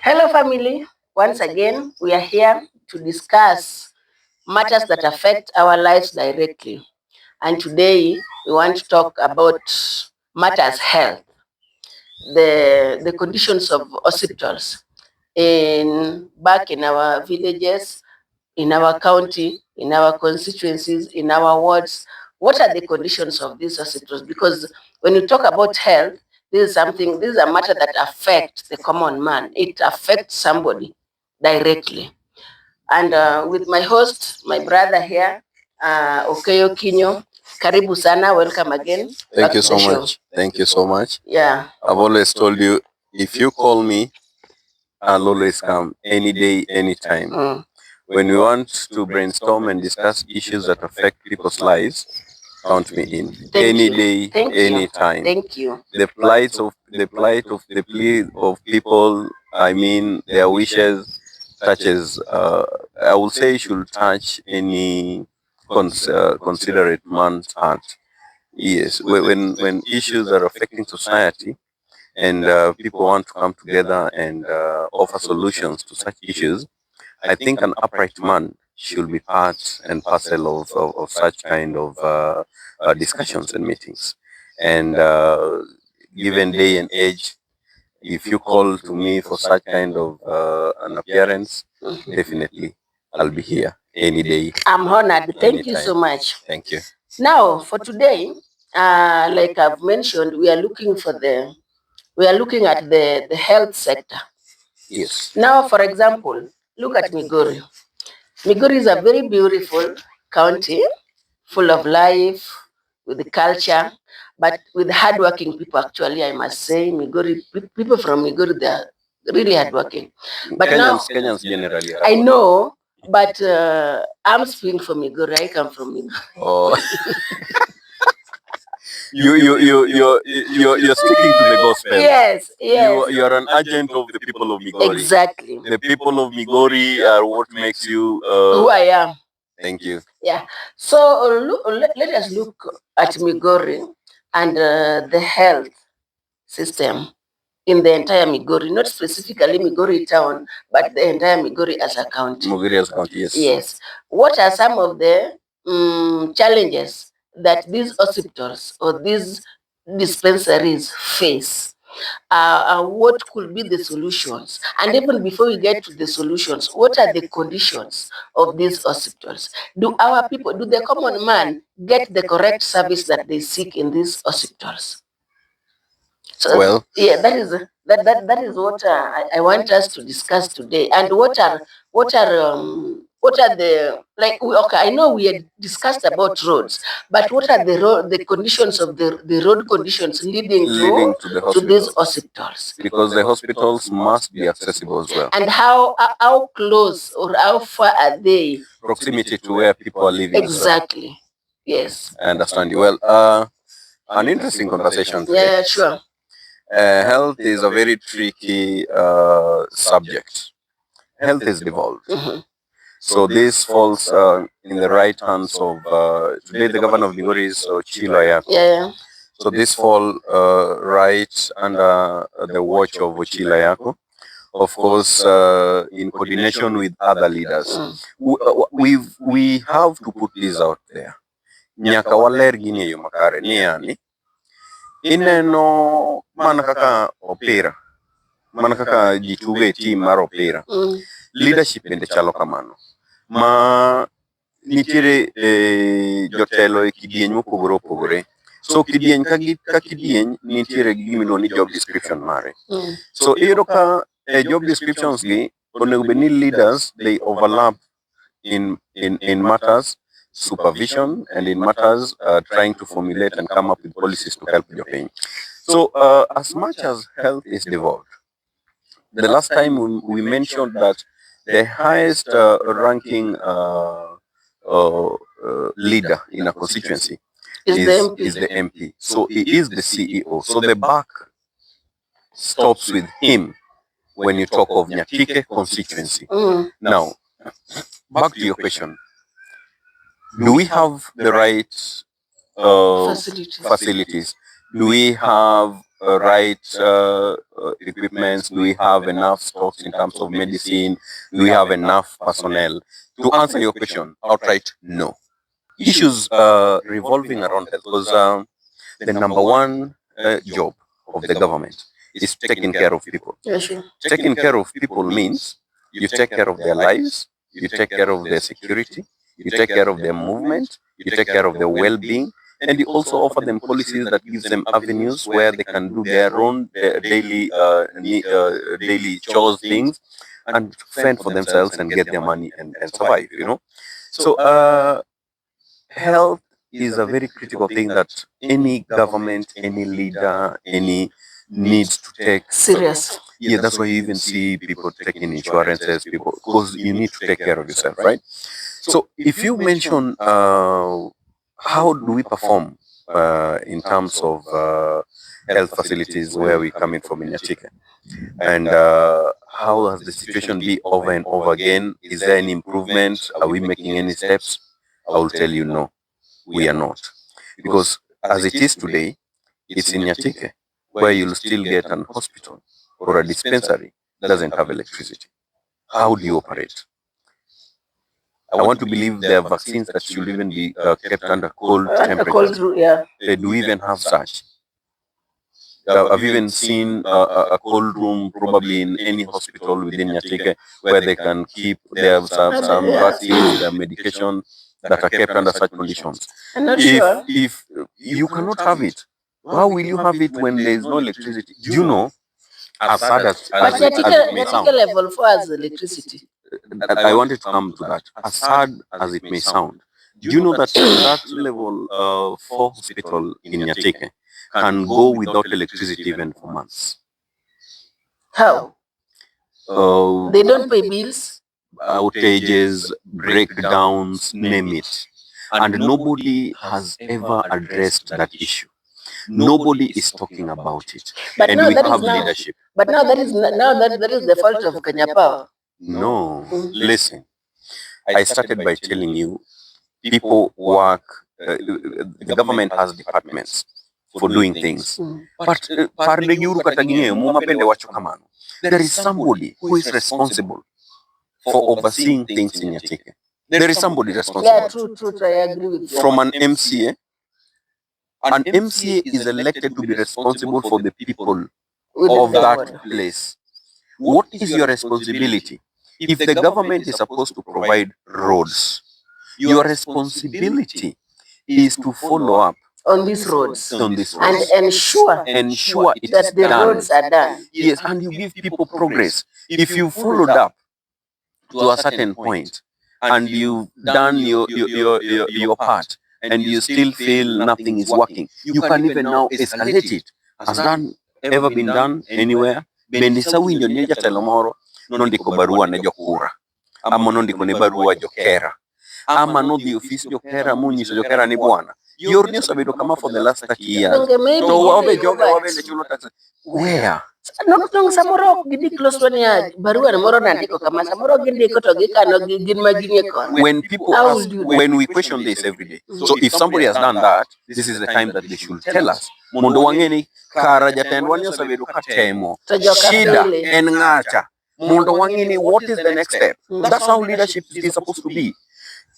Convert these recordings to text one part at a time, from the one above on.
Hello, family. Once again, we are here to discuss matters that affect our lives directly. And today, we want to talk about matters health, the conditions of hospitals back in our villages, in our county, in our constituencies, in our wards. What are the conditions of these hospitals? Because when you talk about health, this is a matter that affects the common man. It affects somebody directly. And with my host, my brother here, Okeyo Kinyo, karibu sana, welcome again. Thank you so much. Thank you so much. Yeah. I've always told you, if you call me, I'll always come any day, anytime. When we want to brainstorm and discuss issues that affect people's lives, count me in. Any day, anytime. Thank you. The plight of the plea of people, I mean their wishes, touches. I will say should touch any considerate man's heart. Yes, when issues are affecting society and people want to come together and offer solutions to such issues, I think an upright man should be part and parcel of such kind of discussions and meetings. And given day and age, if you call to me for such kind of an appearance, definitely I'll be here any day. I'm honored. Thank you so much. Thank you. Now, for today, like I've mentioned, we are looking at the health sector. Yes. Now, for example, look at Migori. Migori is a very beautiful county, full of life, with the culture, but with hardworking people. Actually, I must say, people from Migori, they are really hardworking. But Kenyans generally. I know, but I'm speaking from Migori. I come from Migori. Oh. You're sticking to the gospel. Yes, yes. You're an agent of the people of Migori. Exactly. The people of Migori are what makes you who I am. Thank you. Yeah. So let us look at Migori and the health system in the entire Migori, not specifically Migori town, but the entire Migori as a county. Migori as a county, yes. Yes. What are some of the challenges that these hospitals or these dispensaries face? What could be the solutions? And even before we get to the solutions, what are the conditions of these hospitals? Do the common man get the correct service that they seek in these hospitals? So, well, yeah, that is what I want us to discuss today. And what are the, like, okay, I know we had discussed about roads, but what are the conditions of the road conditions leading to these hospitals? Because the hospitals must be accessible as well. And how close or how far are they? Proximity to where people are living. Exactly. Well. Yes. I understand you. Well, an interesting conversation today. Yeah, sure. Health is a very tricky subject. Health is devolved. So this falls in the right hands of, today the governor of Migori is Ochilo. Yeah. So this fall right under the watch of Ochilo, of course, in coordination with other leaders. We have to put this out there. Nyaka waler gini yo makare ni yani. Ineno mana kaka opera. Mana kaka jituge team mar opera. Leadership bende chalo kamano. Ma nitiere jotelo e kidieny mopogore opogore. So kidieny ka kidieny nitiere gimino ni job description mare. So iyudo ka job descriptions gi onego bed ni leaders they overlap in matters supervision and in matters trying to formulate and come up with policies to help your pain. So as much as health is devolved, the last time we mentioned that the highest ranking leader in a constituency is the MP. So he is the CEO. So the buck stops with him when you talk of Nyatike constituency. Now, back to your question. Do we have the right facilities? Do we have right equipments? Do we have enough stocks in terms of medicine? Do we have enough personnel? To answer your question outright, no. Issues revolving around health, because the number one job of the government is taking care of people. Yeah, sure. Taking care of people means you take care of their lives, you take care of their security, you take care of their movement, you take care of their well-being, and you also offer them policies that gives them avenues where they can do their own daily chores things and fend for themselves and get their money and survive. So health is a very critical thing that any government, any leader, any needs to take Serious. yeah, that's why you even see people taking insurances, people, because you need to take care of yourself, right? So if you mention how do we perform in terms of health facilities where we're coming from in Nyatike, and how has the situation been over and over again? Is there any improvement? Are we making any steps? I will tell you no, we are not. Because as it is today, it's in Nyatike where you'll still get an hospital or a dispensary doesn't have electricity. How do you operate? I want to believe there are vaccines that should even be kept under cold temperatures. Yeah. Do we even have such? I've even seen a cold room probably in any hospital within Nyatike where they can keep their some vaccines, their medication that are kept under such conditions. I'm not sure. If you cannot have it, how will you have it when there is no electricity? Do you know, as sad But as it may sound, Nyatike level 4 has electricity. I wanted to come to that. As sad as it may sound, do you know that that level 4 hospital in Nyatike can go without electricity even for months? How? They don't pay bills. Outages, breakdowns, name it. And nobody has ever addressed that issue. Nobody is talking about it. But and now we that have is now, leadership. But now that is the fault of Kenya Power. No, listen. I started by telling you people work, the government has departments for doing things. But there is somebody who is responsible for overseeing things in Nyatike. There is somebody responsible. Yeah, true. I agree with you. From an MCA. An MCA is elected to be responsible for the people of that place. What is your responsibility? If the government is supposed to provide roads, your responsibility is to follow up on these roads. And ensure it that is the done. roads are done. Yes, and you give people progress. If you followed up to a certain point and you've done your part and you still feel nothing is working, you can even now escalate it. Has that ever been done anywhere? Bendisa winjo ni jatelo moro nondiko barua ne jokura, ama nondiko ne barua jokera, ama nodhi ofis jokera monyiso jokera ni bwana yorni osebedo kama for the last 30 years. To wabe joge wabende chulo tax. Where? Nong samoro gidhi close to ni barua moro nandiko kama samoro gindiko to gikano gin maginie kon. When people ask, when we question this every day, so if somebody has done that, this is the time that they should tell us. Mondo wangeni kara jatendwa ni osebedo katemo shida en ngacha. Mondo wangeni what is the next step? That's how leadership is supposed to be.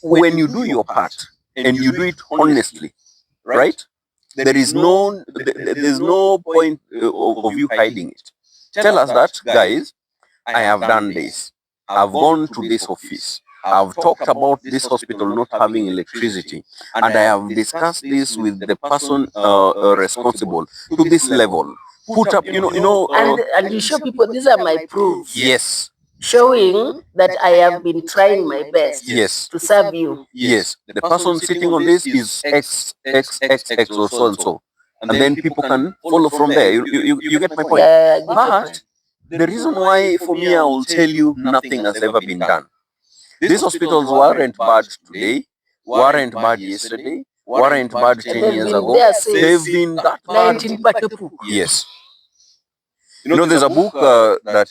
When you do your part and you do it honestly, right? There's no point of you hiding it. Tell us that, guys, I have done this. I've gone to this office. I've talked about this hospital not having electricity, and I have discussed this with the person responsible to this level. Put up, and you show people these are my proofs. Yes. Showing that I have been trying my best. Yes. To serve you. Yes. The person sitting on this is X or so and so. And then people can follow from there. You get my point? Yeah, but the reason why, for me, I will tell you nothing has ever been done. These hospitals weren't bad today, weren't bad yesterday, weren't bad 10 years ago. They've been that bad. Yes. You know, there's a book that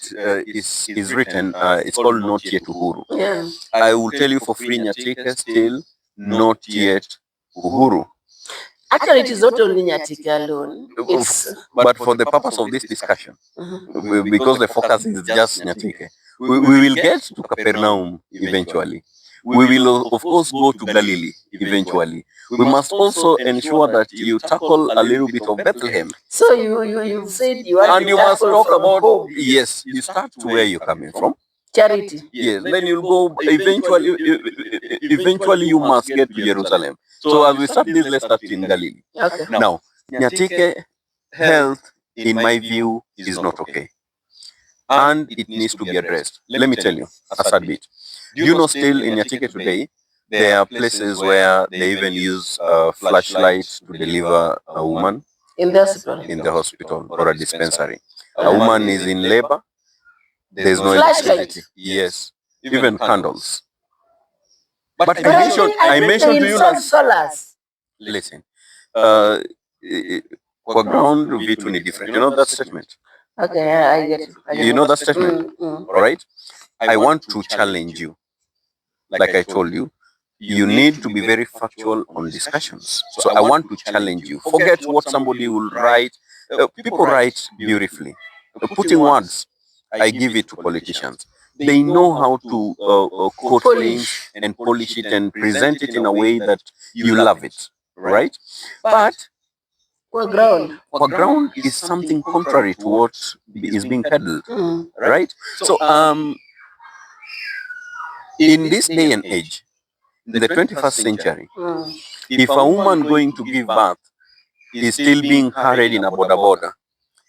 is written, it's called Not Yet Uhuru. Yeah. I will tell you for free, Nyatike, still not yet Uhuru. Actually, it is not only Nyatike alone. But for the purpose of this discussion, because the focus is just Nyatike, we will get to Capernaum eventually. We will, of course, go to Galilee eventually. We must also ensure that you tackle a little bit of Bethlehem. So you've said you want and to you must talk about home. yes, you start to where you're coming from. Charity. Yes, then you'll go eventually you must get to Jerusalem. So as we start this, let's start in Galilee. Okay. Now, Nyatike health, in my view, is not okay. And it needs to be addressed. Let me tell you a sad bit. Do you know still in Nyatike today, there are places where they even use flashlights to deliver a woman In the hospital. in the hospital or a dispensary. A woman is in labor, there's no Flashlight. electricity. Yes, even candles. But I mentioned to you solars. Listen, kwa ground vitu ni different. You know that statement? Okay, I get it. You know that statement? All right. I want to challenge you. Like I told you, you need to be very factual on discussions. So I want to challenge you. Forget what somebody will write. People write beautifully. Putting words, I give it to politicians. They know how to quote things and polish it and present it in a way that you love it, right? But Kwa ground is something contrary to what is being peddled, right? So in this day and age, in the 21st century, if a woman going to give birth is still being carried in a border,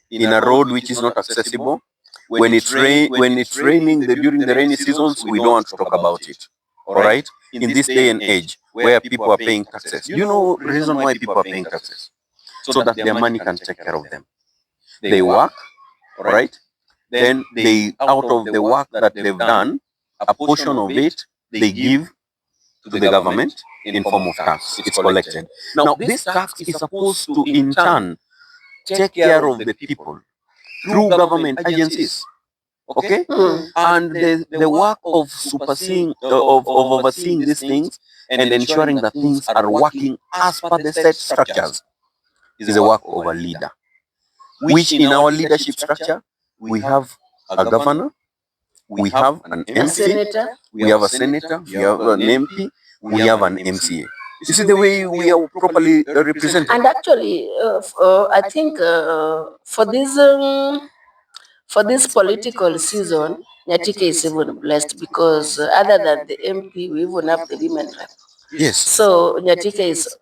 in a road which is not accessible, when it's raining during the rainy seasons, we don't want to talk about it. All right? In this day and age where people are paying taxes, you know the reason why people are paying taxes? So that their money can take care of them. They work, right? Then they, out of the work that they've done, a portion of it they give to the government in form of tax. It's collected. Now, this tax is supposed to, in turn, take care of the people through government agencies. Okay? And the work of superseeing, of overseeing these things and ensuring that things are working as per the set structures is the work of a leader. Which in our leadership structure, we have a governor, we have an MC, we have a senator, we have an MP, we have an MCA. This is the way we are properly represented. And actually, I think for this political season, Nyatike is even blessed because other than the MP, we even have the women rep. Yes. So Nyatike is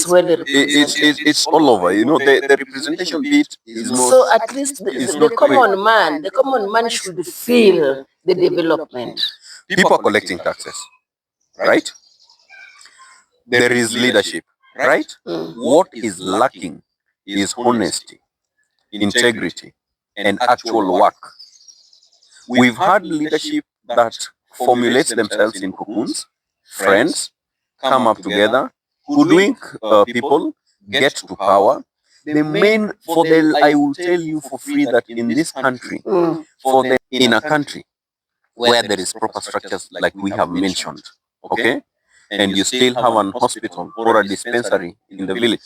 well represented. It's all over. You know, the representation bit is not. So at least the common man should feel the development. People are collecting taxes, right? There is leadership, right? What is lacking is honesty, integrity, and actual work. We've had leadership that formulates themselves in cocoons, friends, come up together, hoodwink people, get to power. The main, I will tell you for free that in this country, in a country where there is proper structures like we have mentioned, okay, and you still have an hospital or a dispensary in the village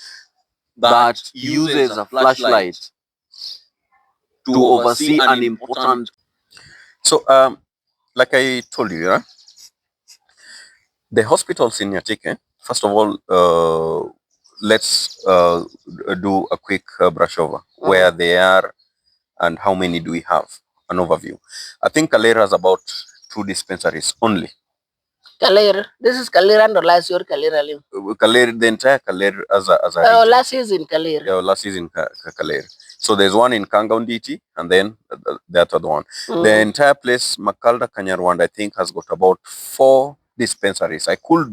that uses a flashlight to oversee an important. So, like I told you, yeah, the hospitals in Nyatike, first of all, let's do a quick brush over where they are and how many do we have, an overview. I think Kalera has about 2 dispensaries only. Kalera, this is Kalera and last year Kalera. Kalera, the entire Kalera as a last season Kalera. Yeah, last season Kalera. So there's one in Kangaunditi and then the other one. The entire place, Makalda Kanyarwanda, I think has got about 4 dispensaries. I could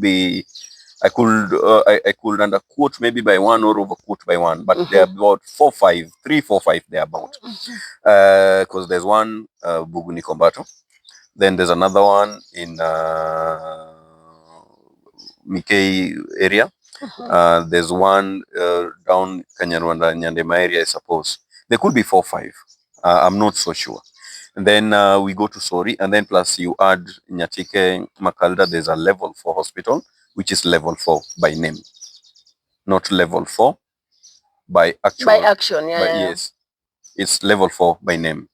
underquote maybe by one or overquote by one, but they're about 4, 5, 3, 4, 5 they're about. Because there's one Buguni Kombato, then there's another one in Mikei area. There's one down Kanyarwanda, Nyandema area, I suppose. There could be 4, 5. I'm not so sure. And then we go to Sori, and then plus you add Nyatike, Makalda, there's a level 4 hospital, which is level 4 by name. not level 4 by actual. By action, yeah. Yes, it's level 4 by name.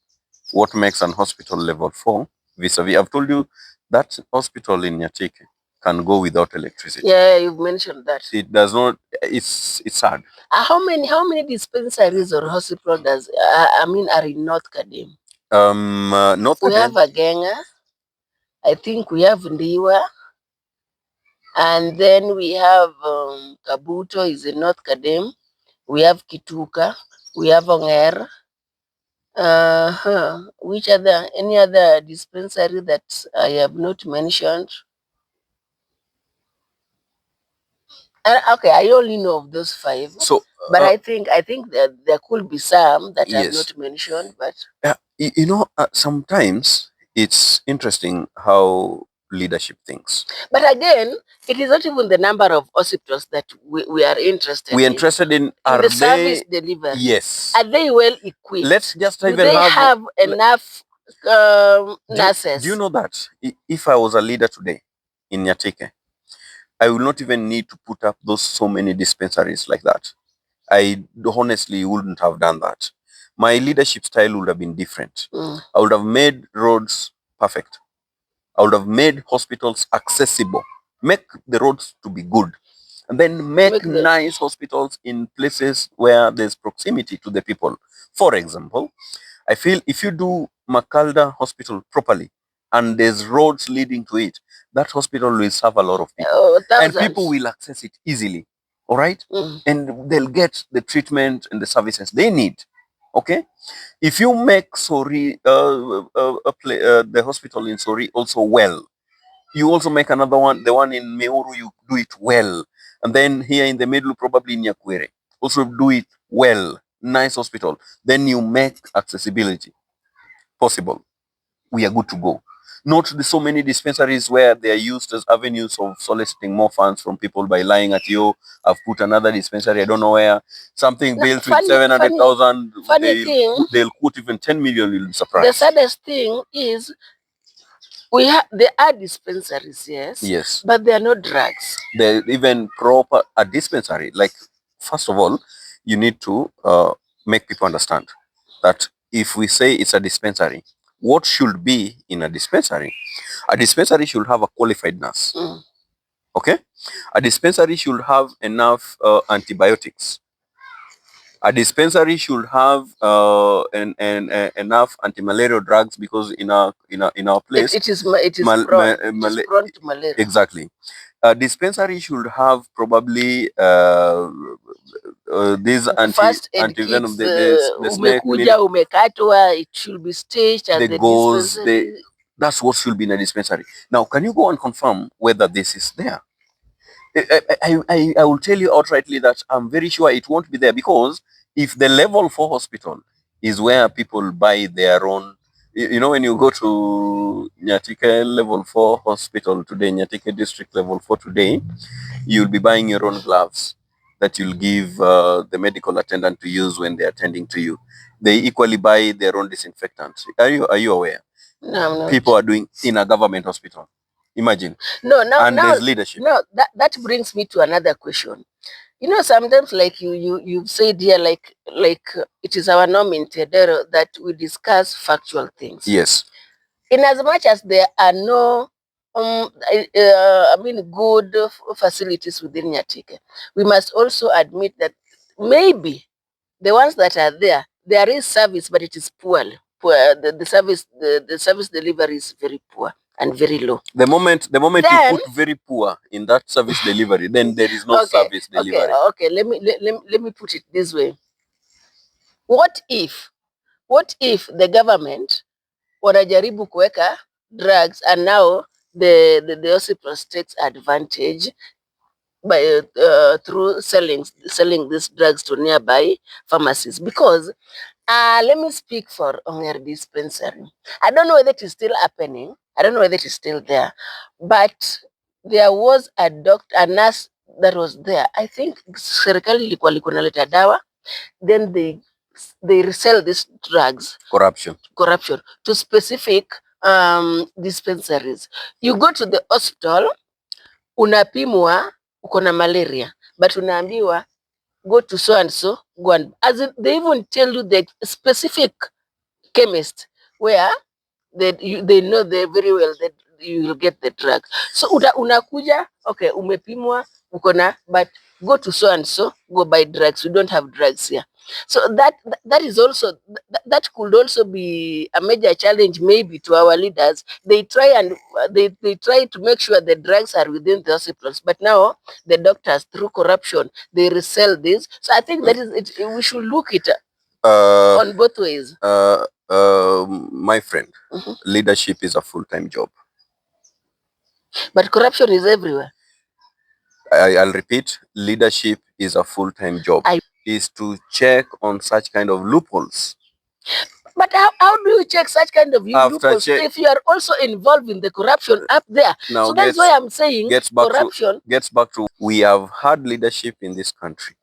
What makes an hospital level 4 vis-a-vis? I've told you that hospital in Nyatike can go without electricity. Yeah, you've mentioned that. It does not. It's sad. How many dispensaries or hospital does are in North Kadem? North We have Kadem. Agenga. I think we have Ndiwa. And then we have Kabuto is in North Kadem. We have Kituka. We have Onger. Which any other dispensary that I have not mentioned? Okay, I only know of those 5. So, but I think that there could be some that I have yes. not mentioned. But sometimes it's interesting how leadership thinks. But again, it is not even the number of hospitals that we are interested We're interested in are the service delivery. Yes. Are they well equipped? Let's just Do even they have enough nurses? Do you know that if I was a leader today in Nyatike, I will not even need to put up those so many dispensaries like that. I honestly wouldn't have done that. My leadership style would have been different. I would have made roads perfect. I would have made hospitals accessible. Make the roads to be good. And then make nice hospitals in places where there's proximity to the people. For example, I feel if you do Makalda Hospital properly and there's roads leading to it, that hospital will serve a lot of people. And people will access it easily. All right? And they'll get the treatment and the services they need. Okay? If you make Sori, the hospital in Sori also well, you also make another one, the one in Meuru, you do it well. And then here in the middle, probably in Nyakwere, also do it well. Nice hospital. Then you make accessibility possible. We are good to go. Not so many dispensaries where they are used as avenues of soliciting more funds from people by lying at you. I've put another dispensary, I don't know where. Something built with 700,000. They'll put even 10 million, you'll be surprised. The saddest thing is there are dispensaries, yes, but they are not drugs. They're even proper a dispensary. Like, first of all, you need to make people understand that if we say it's a dispensary, what should be in a dispensary? A dispensary should have a qualified nurse. Okay? A dispensary should have enough antibiotics. A dispensary should have enough anti-malarial drugs, because in our place it is prone to malaria. Exactly. A dispensary should have probably these anti-venom, the snake, umekatwa, it should be staged at the gauze. That's what should be in a dispensary. Now, can you go and confirm whether this is there? I will tell you outrightly that I'm very sure it won't be there, because if the level 4 hospital is where people buy their own, when you go to Nyatike level 4 hospital today, Nyatike district level 4 today, you'll be buying your own gloves that you'll give the medical attendant to use when they're attending to you. They equally buy their own disinfectant. Are you aware? No, I'm not. People are doing in a government hospital. Imagine. And there's leadership. No, that brings me to another question. Sometimes, like you've said here, like it is our norm in Tedero that we discuss factual things. Yes. In as much as there are no good facilities within Nyatike, we must also admit that maybe the ones that are there is service, but it is poor. The service delivery is very poor and very low. The moment you put very poor in that service delivery, then there is no service delivery. Okay. Let me put it this way. What if the government wanajaribu kuweka drugs, and now the hospitals takes advantage by through selling these drugs to nearby pharmacies? Because let me speak for Onger dispensary. I don't know whether it is still happening. I don't know whether it is still there, but there was a nurse that was there. I think serikali ilikuwa likunaleta dawa, then they resell these drugs. Corruption to specific dispensaries. You go to the hospital, unapimwa uko na malaria, but unaambiwa go to so and so, go and, as in, they even tell you the specific chemist where they know they very well that you will get the drug. So unakuja, okay, umepimwa uko na, but go to so and so, go buy drugs. We don't have drugs here. So that is also that could also be a major challenge maybe to our leaders. They try and they try to make sure the drugs are within the hospitals, but now the doctors, through corruption, they resell this. So I think that is it. We should look it on both ways. My friend, leadership is a full-time job. But corruption is everywhere. I'll repeat, leadership is a full-time job. Is to check on such kind of loopholes. But how do you check such kind of loopholes if you are also involved in the corruption up there? Now, so that's why I'm saying corruption gets back to we have had leadership in this country,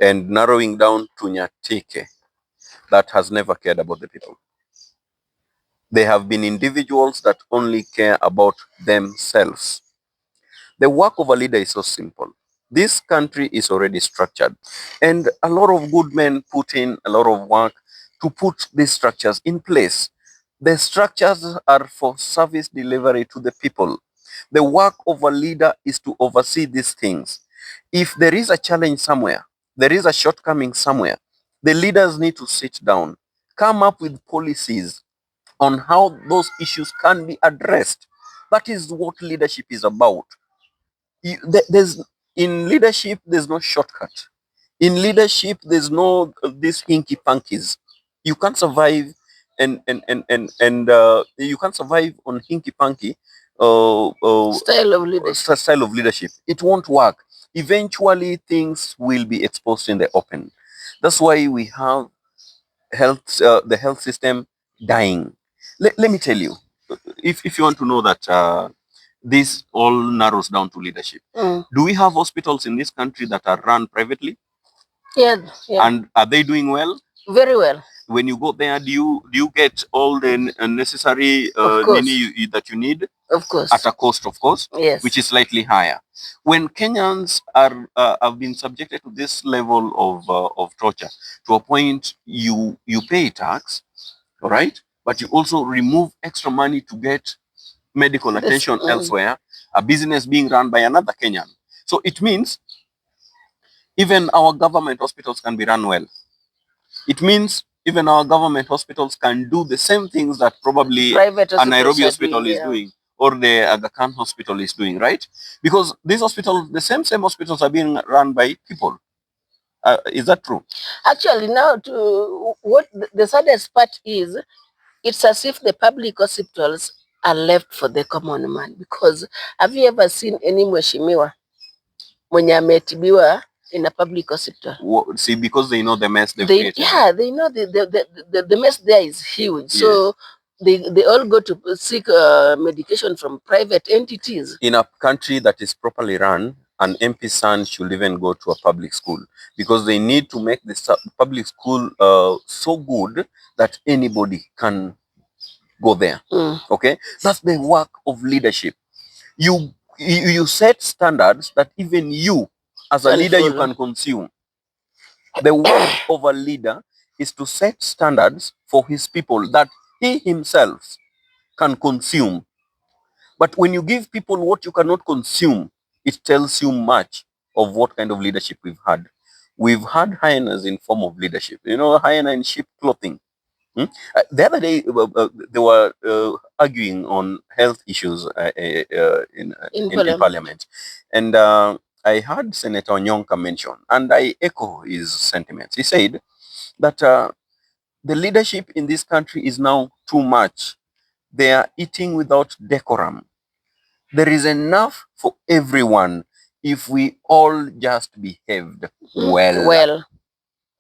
and narrowing down to Nyatike, that has never cared about the people. They have been individuals that only care about themselves. The work of a leader is so simple. This country is already structured, and a lot of good men put in a lot of work to put these structures in place. The structures are for service delivery to the people. The work of a leader is to oversee these things. If there is a challenge somewhere, there is a shortcoming somewhere, the leaders need to sit down, come up with policies on how those issues can be addressed. That is what leadership is about. There's in leadership, there's no shortcut. In leadership, there's no these hinky punkies. You can't survive and you can't survive on hinky punky style of leadership. It won't work. Eventually, things will be exposed in the open. That's why we have the health system dying. Let me tell you, if you want to know that this all narrows down to leadership. Do we have hospitals in this country that are run privately? Yeah. And are they doing well? Very well. When you go there, do you get all the necessary that you need? Of course. At a cost, of course. Yes. Which is slightly higher. When Kenyans are have been subjected to this level of torture, to a point you pay tax, all right, but you also remove extra money to get medical attention elsewhere, a business being run by another Kenyan. So it means even our government hospitals can be run well. It means even our government hospitals can do the same things that probably a Nairobi hospital is doing, or the Aga Khan hospital is doing, right? Because these hospitals, the same hospitals are being run by people. Is that true? Actually, now to what the saddest part is, it's as if the public hospitals are left for the common man. Because have you ever seen any mheshimiwa mwenye ametibiwa in a public hospital? See, because they know the mess they've created. Yeah, they know the mess there is huge. Yes. So they all go to seek medication from private entities. In a country that is properly run, an MP's son should even go to a public school, because they need to make the public school so good that anybody can go there. Okay, that's the work of leadership. You set standards that even you, as a leader, you can consume. The work of a leader is to set standards for his people that he himself can consume. But when you give people what you cannot consume, it tells you much of what kind of leadership we've had. We've had hyenas in form of leadership. You know, hyena in sheep clothing. The other day, they were arguing on health issues in Parliament. And I heard Senator Onyonka mention, and I echo his sentiments. He said that the leadership in this country is now too much. They are eating without decorum. There is enough for everyone if we all just behaved well.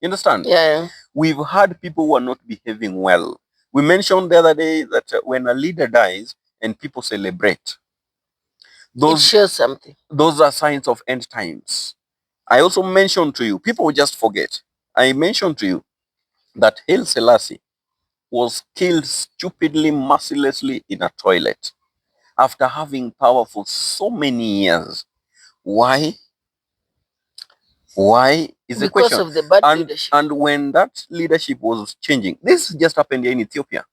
You understand? Yeah. We've had people who are not behaving well. We mentioned the other day that when a leader dies and people celebrate, it shows something. Those are signs of end times. I also mentioned to you, people will just forget. I mentioned to you that Haile Selassie was killed stupidly, mercilessly in a toilet after having power for so many years. Why? Why is the because question. of the bad leadership. And when that leadership was changing, this just happened here in Ethiopia.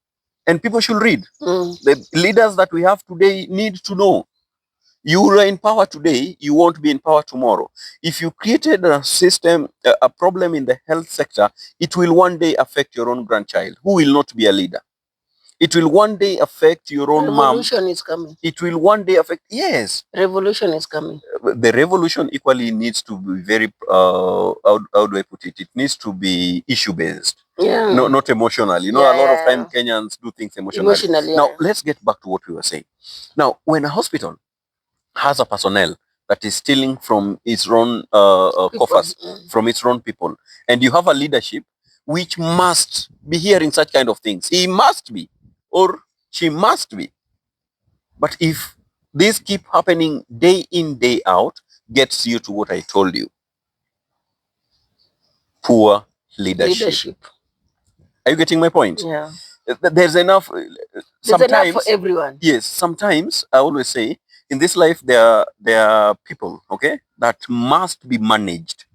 And people should read. The leaders that we have today need to know. You are in power today, you won't be in power tomorrow. If you created a system, a problem in the health sector, it will one day affect your own grandchild, who will not be a leader. It will one day affect your own mom. Revolution is coming. It will one day affect, yes. Revolution is coming. The revolution equally needs to be very, how do I put it? It needs to be issue-based. Yeah. No, not emotional. You know, Yeah, a lot of yeah. time Kenyans do things emotionally. Emotionally, yeah. Now, let's get back to what we were saying. Now, when a hospital has a personnel that is stealing from its own coffers, from its own people, and you have a leadership which must be hearing such kind of things. He must be, or she must be. But if this keep happening day in, day out, gets you to what I told you. Poor leadership. Are you getting my point? Yeah. There's enough. There's enough for everyone. Yes. Sometimes I always say, in this life, there are people, okay, that must be managed.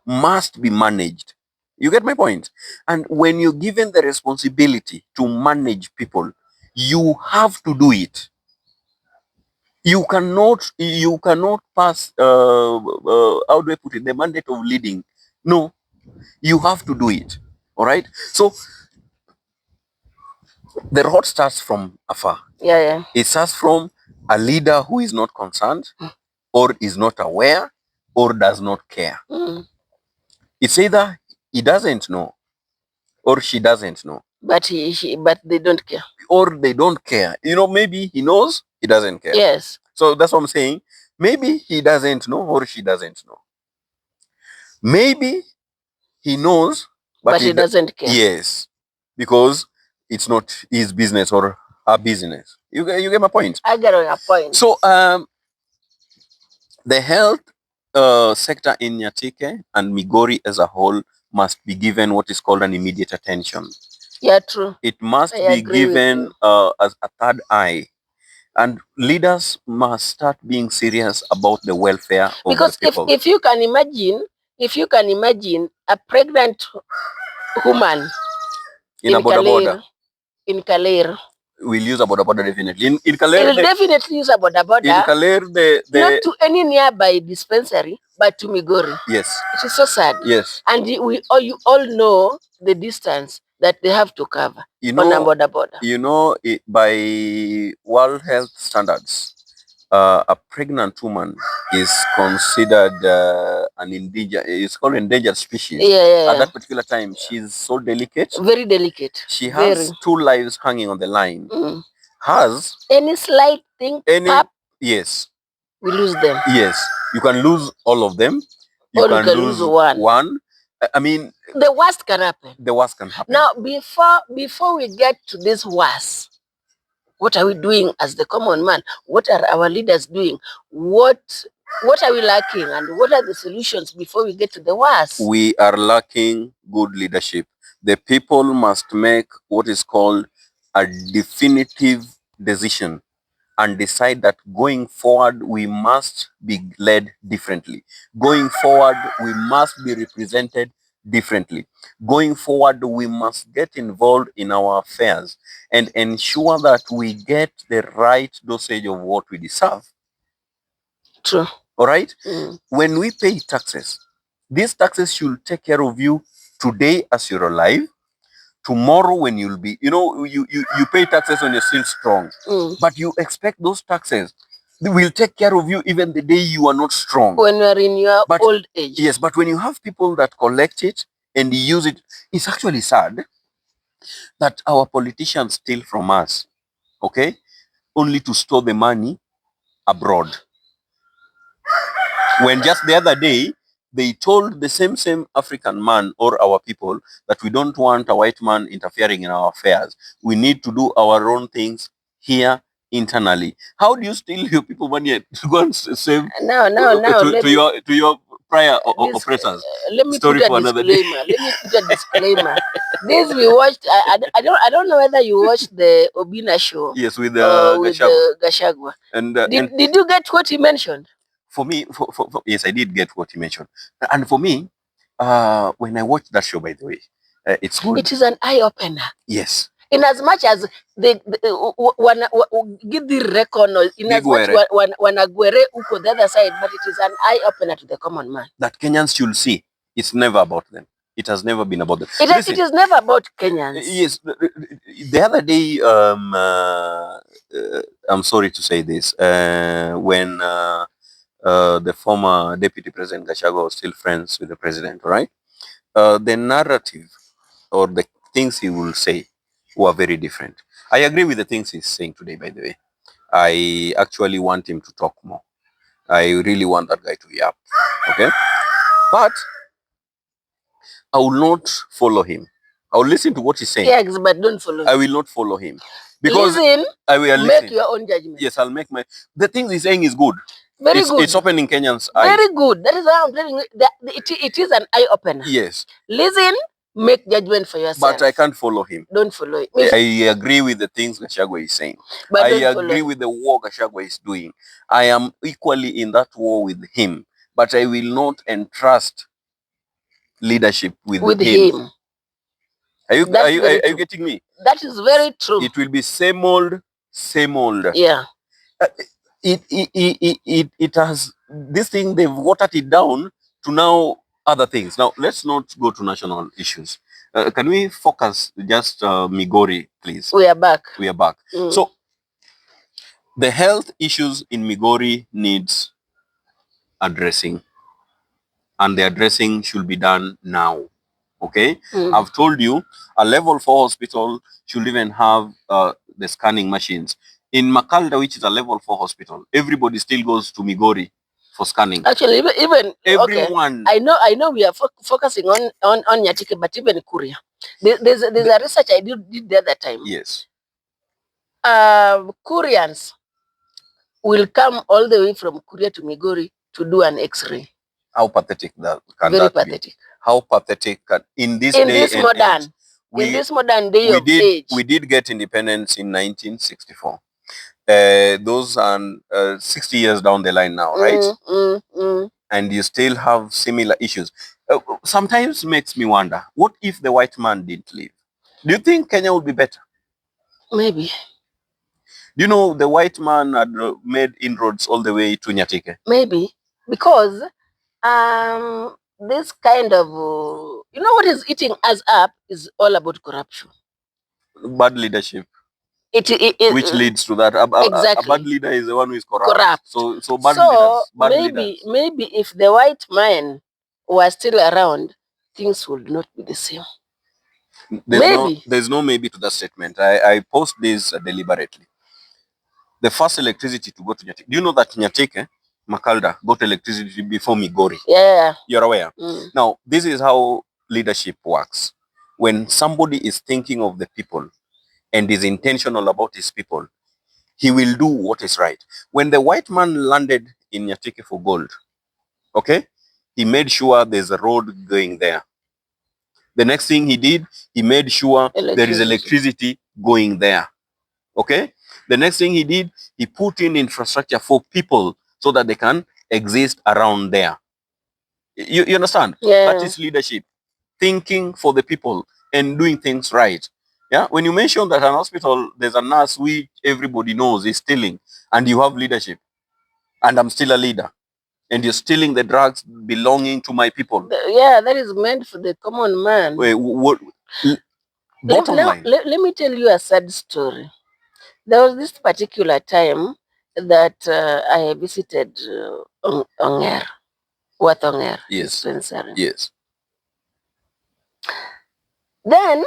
Must be managed. You get my point? And when you're given the responsibility to manage people, you have to do it. You cannot pass, how do I put it, the mandate of leading. No, you have to do it. All right. So the road starts from afar. Yeah, yeah. It starts from a leader who is not concerned, or is not aware, or does not care. It's either he doesn't know, or she doesn't know. But but they don't care. Or they don't care. You know, maybe he knows, he doesn't care. Yes. So that's what I'm saying. Maybe he doesn't know, or she doesn't know. Maybe he knows, but he doesn't care. Yes, because it's not his business or her business. You get my point? I get your point. So the health sector in Nyatike and Migori as a whole must be given what is called an immediate attention. Yeah, true. It must be given as a third eye. And leaders must start being serious about the welfare of the people. Because if you can imagine a pregnant woman in Kaleer. We'll use a boda definitely. In Kaleer, we'll definitely use a boda. In Kaleer, not to any nearby dispensary, but to Migori. Yes. It is so sad. Yes. And you all know the distance that they have to cover on a boda. You know, by World Health Standards, a pregnant woman is considered an endangered. It's called endangered species. Yeah. At that particular time, she's so delicate. Very delicate. She has two lives hanging on the line. Has any slight thing, yes, we lose them. Yes, you can lose all of them. You can lose one. I mean, the worst can happen. The worst can happen. Now, before we get to this worst, what are we doing as the common man? What are our leaders doing? What are we lacking, and what are the solutions before we get to the worst? We are lacking good leadership. The people must make what is called a definitive decision and decide that going forward, we must be led differently. Going forward, we must be represented differently. Going forward, we must get involved in our affairs and ensure that we get the right dosage of what we deserve. True. All right? When we pay taxes, these taxes should take care of you today as you're alive. Tomorrow when you'll be, you pay taxes when you're still strong. But you expect those taxes will take care of you even the day you are not strong. When you're in your old age. Yes, but when you have people that collect it and use it, it's actually sad that our politicians steal from us, okay? Only to store the money abroad. When just the other day, they told the same African man or our people that we don't want a white man interfering in our affairs. We need to do our own things here internally. How do you steal your people money to go and save to your prior oppressors? Let me put a disclaimer. This we watched. I don't know whether you watched the Obina show. Yes, with Gachagua. And did you get what he mentioned? for me, yes, I did get what you mentioned. And for me, when I watched that show, by the way, it's good. It is an eye-opener. Yes. In as much as they give the record, in as much wanagwere uko the other side, but it is an eye-opener to the common man. That Kenyans should see. It's never about them. It has never been about them. It is never about Kenyans. Yes. The other day, I'm sorry to say this, when the former Deputy President Gachagua was still friends with the president, right? The narrative or the things he will say were very different. I agree with the things he's saying today, by the way. I actually want him to talk more. I really want that guy to yap. Okay? But I will not follow him. I will listen to what he's saying. Yes, but don't follow him. I will not follow him. Because listen, I will make your own judgment. Yes, I'll make my... The things he's saying is good. Very good. It's opening Kenyans' eyes. Very good. That is why I'm telling you that it is an eye-opener. Yes. Listen, make judgment for yourself. But I can't follow him. Don't follow him. I agree with the things Gachagua is saying. But I agree with the war Gachagua is doing. I am equally in that war with him. But I will not entrust leadership with him. Are you getting me? That is very true. It will be same old, same old. Yeah. It has this thing, they've watered it down to now other things. Now let's not go to national issues. Can we focus just Migori, please? We are back. We are back. So the health issues in Migori needs addressing, and the addressing should be done now. Okay, I've told you a level 4 hospital should even have the scanning machines. In Makalda, which is a level 4 hospital, everybody still goes to Migori for scanning. Actually, even everyone. Okay. I know we are focusing on Nyatike, but even Kuria. There's a research I did the other time. Yes. Koreans will come all the way from Kuria to Migori to do an X-ray. How pathetic that can Very that pathetic. Be? How pathetic can in this modern day of age. We did get independence in 1964. Those are 60 years down the line now, right? And you still have similar issues. Sometimes makes me wonder, what if the white man didn't leave? Do you think Kenya would be better? Maybe. You know, the white man had made inroads all the way to Nyatike. Maybe. Because this kind of, you know, what is eating us up is all about corruption. Bad leadership. Which leads to that. Exactly. A bad leader is the one who is corrupt. So bad leaders. Maybe if the white man was still around, things would not be the same. There's no maybe to that statement. I post this deliberately. The first electricity to go to Nyatike. Do you know that Nyatike, Makalda, got electricity before Migori? Yeah. You're aware? Now, this is how leadership works. When somebody is thinking of the people and is intentional about his people, he will do what is right. When the white man landed in Nyatike for gold, okay, he made sure there's a road going there. The next thing he did, he made sure there is electricity going there. Okay? The next thing he did, he put in infrastructure for people so that they can exist around there. You understand? Yeah. That is leadership. Thinking for the people and doing things right. Yeah. When you mention that an hospital, there's a nurse which everybody knows is stealing, and you have leadership, and I'm still a leader, and you're stealing the drugs belonging to my people. Yeah, that is meant for the common man. Wait, what? Bottom line. Let me tell you a sad story. There was this particular time that I visited Onger, Onger dispensary. Yes. Then,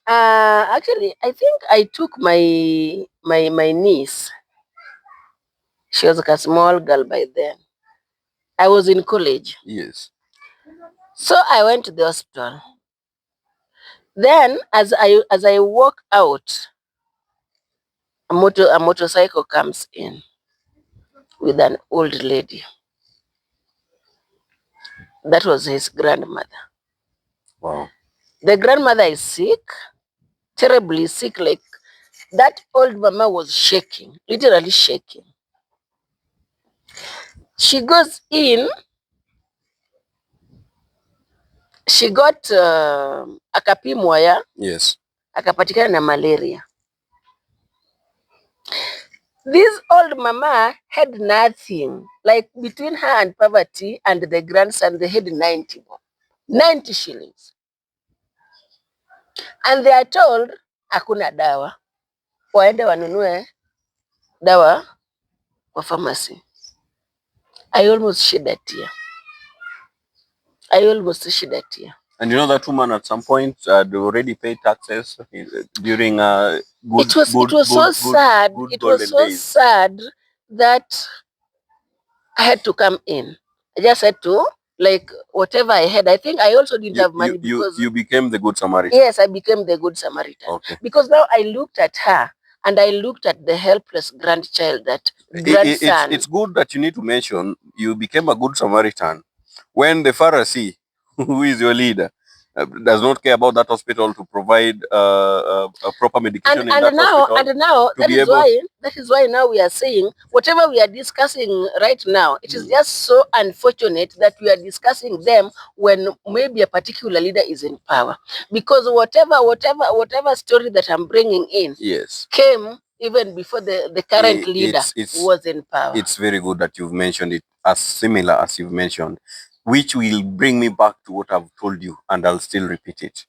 actually, I think I took my niece. She was like a small girl by then. I was in college. Yes. So I went to the hospital. Then, as I walk out, a motorcycle comes in with an old lady. That was his grandmother. Wow. The grandmother is sick, terribly sick. Like that old mama was shaking, literally shaking. She goes in, she got akapimwa ya, Yes. akapatikana na malaria. This old mama had nothing. Like between her and poverty and the grandson, they had 90 shillings. And they are told, hakuna dawa. Waende wanunue dawa kwa pharmacy. I almost shed a tear. And you know that woman at some point had already paid taxes during good, it was so sad. good It was so days. sad that I had to come in. I just had to, like, whatever I had. I think I also didn't have money because you became the good Samaritan. Yes, I became the good Samaritan. Okay. Because now I looked at her and I looked at the helpless grandchild, that grandson. It's good that you need to mention you became a good Samaritan when the Pharisee, who is your leader, does not care about that hospital to provide a proper medication in that hospital. And now that is why now we are saying whatever we are discussing right now, it is just so unfortunate that we are discussing them when maybe a particular leader is in power. Because whatever story that I'm bringing in, yes, came even before the current leader was in power. It's very good that you've mentioned it as similar as you've mentioned, which will bring me back to what I've told you, and I'll still repeat it.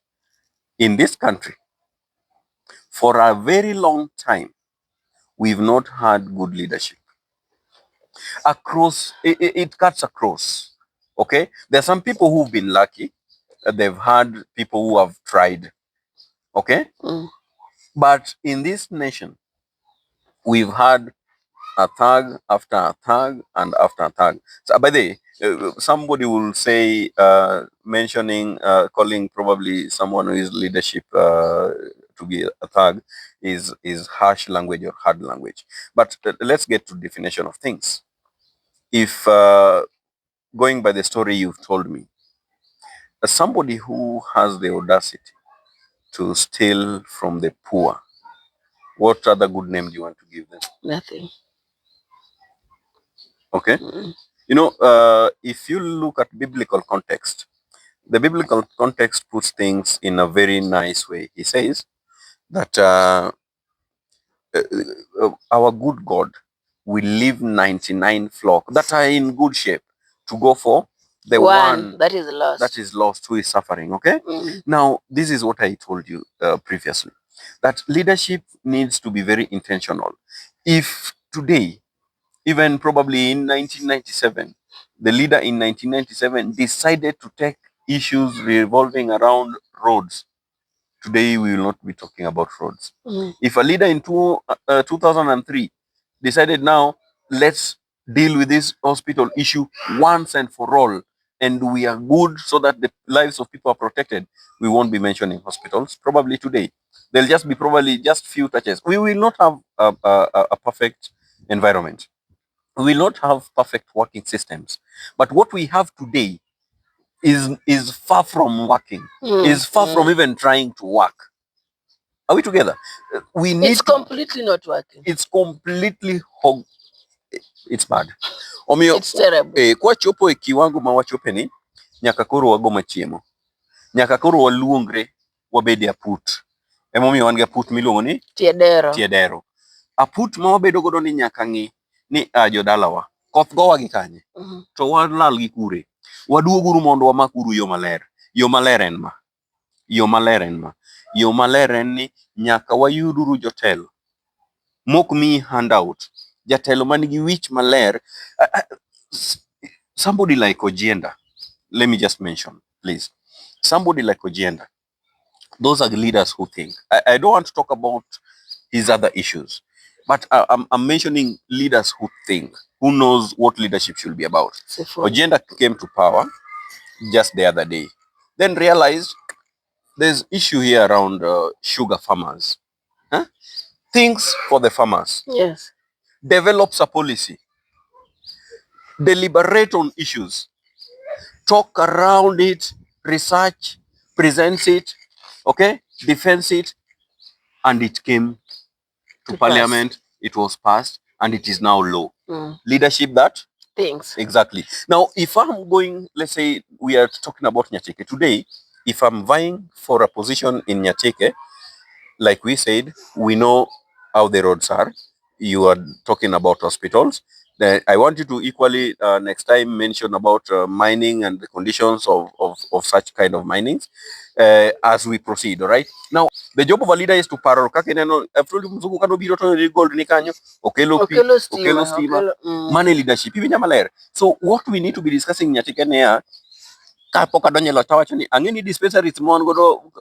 In this country, for a very long time, we've not had good leadership. Across, it cuts across. Okay? There are some people who've been lucky. They've had people who have tried. Okay? But in this nation, we've had a thug after a thug and after a thug. So, by the way, somebody will say, mentioning, calling probably someone who is leadership to be a thug is harsh language or hard language. But let's get to definition of things. If going by the story you've told me, somebody who has the audacity to steal from the poor, what other good name do you want to give them? Nothing. Okay. You know, if you look at biblical context, the biblical context puts things in a very nice way. He says that our good God will leave 99 flock that are in good shape to go for the one that is lost. That is lost, who is suffering. Okay. Now, this is what I told you previously, that leadership needs to be very intentional. If today, even probably in 1997, the leader in 1997 decided to take issues revolving around roads, today we will not be talking about roads. If a leader in 2003 decided, now let's deal with this hospital issue once and for all, and we are good so that the lives of people are protected, we won't be mentioning hospitals probably today. There'll just be probably just few touches. We will not have a perfect environment. We will not have perfect working systems. But what we have today is far from working, is far from even trying to work. Are we together? We need. It's completely not working. It's completely it's bad. Omiyo, it's terrible. Kwa chopo e kiwango ma wachope ni, nyaka koro wago machiemo. Nyaka koro waluongre wabede aput. Emomiyo wan gi aput miluongo ni tiedero. Aput ma wabedo godo ni nyaka ng'i ni jodalawa koth gowa gi kanye, to walal gi kure. Waduoguru mondo wamak uru yo maler. Yo maler en ma. Yo maler en ma. Yo maler en ni nyaka wayuduru jotelo mok mi handout. Jatelo man gi wich maler. Somebody like Ojienda, let me just mention, please. Somebody like Ojienda, those are the leaders who think. I don't want to talk about his other issues, but I'm mentioning leaders who think, who knows what leadership should be about. Ojienda came to power just the other day, then realized there's issue here around sugar farmers. Huh? Things for the farmers. Yes. Develops a policy. Deliberate on issues. Talk around it. Research. Presents it. Okay? Defends it. And it came to parliament. It was passed. And it is now law. Leadership that things. Exactly. Now, if I'm going, let's say we are talking about Nyatike today, if I'm vying for a position in Nyatike, like we said, we know how the roads are. You are talking about hospitals. I want you to equally next time mention about mining and the conditions of such kind of minings as we proceed. All right. Now, the job of a leader is to paror kakineno afro mzuku kano biro to ni gold ni kanyo okelo pi okelo stima money leadership hivi nyamaler. So what we need to be discussing Nyatike ne kapok adonjo e loch tawacho ni ang'e ni dispensaries mon godo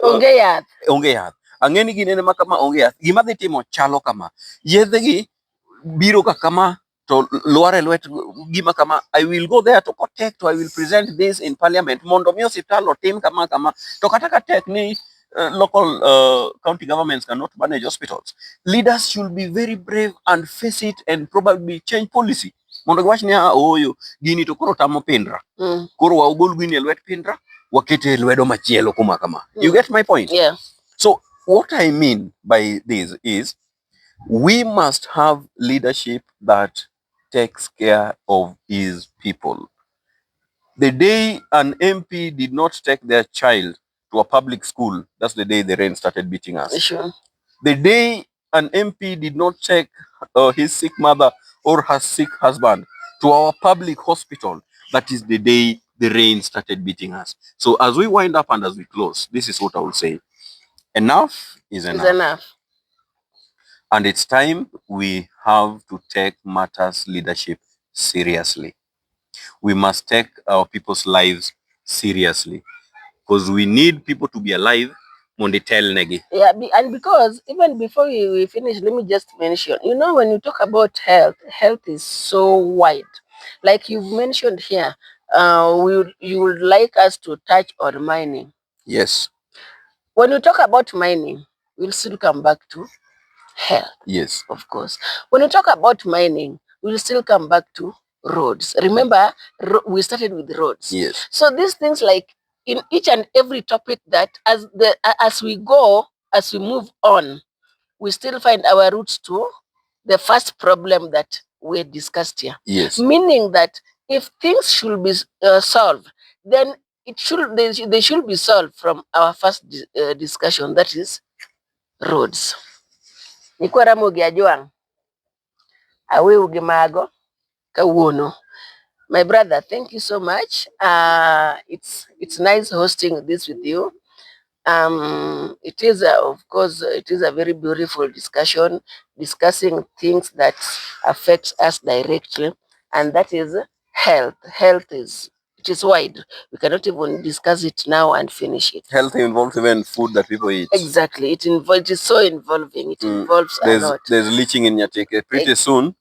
onge yath. onge yath. Ang'e ni ginene ma kama onge yath. Gima dhi timo chalo kama. Yedhe gi biro ka kama to lwar e lwet gima kama. I will go there to protect to I will present this in parliament mondo mi osiptal otim kama kama. To kata ka tek ni local county governments cannot manage hospitals. Leaders should be very brave and face it and probably change policy. Mondo giwach ni oyo gini to koro tamo Pindra. Koro waugol gini e lwet Pindra wakete e lwedo machielo kuma kama. You get my point? Yeah. So what I mean by this is we must have leadership that takes care of his people. The day an MP did not take their child to a public school, that's the day the rain started beating us. Sure. The day an MP did not take his sick mother or her sick husband to our public hospital, that is the day the rain started beating us. So as we wind up and as we close, this is what I will say. Enough is enough. And it's time we have to take matters leadership seriously. We must take our people's lives seriously because we need people to be alive when they tell Negi. Yeah, and because even before we finish, let me just mention, when you talk about health, health is so wide. Like you've mentioned here, you would like us to touch on mining. Yes. When you talk about mining, we'll still come back to health. Yes. Of course. When you talk about mining, we'll still come back to roads. Remember, we started with roads. Yes. So these things, like in each and every topic, that as we go, as we move on, we still find our roots to the first problem that we discussed here. Yes. Meaning that if things should be solved, then they should be solved from our first discussion, that is roads. Nikwara mugi ajuang. Awe ugimago kawuono. My brother, thank you so much. It's nice hosting this with you. It is of course it is a very beautiful discussion, discussing things that affect us directly, and that is health. Health is wide. We cannot even discuss it now and finish it. Health involves even food that people eat. Exactly, it is so involving. It involves a lot. There's leaching in Nyatike. Pretty soon,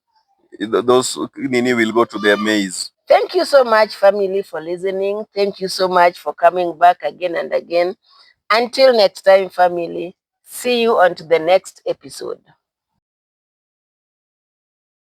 those Nini will go to their maize. Thank you so much, family, for listening. Thank you so much for coming back again and again. Until next time, family, see you on to the next episode.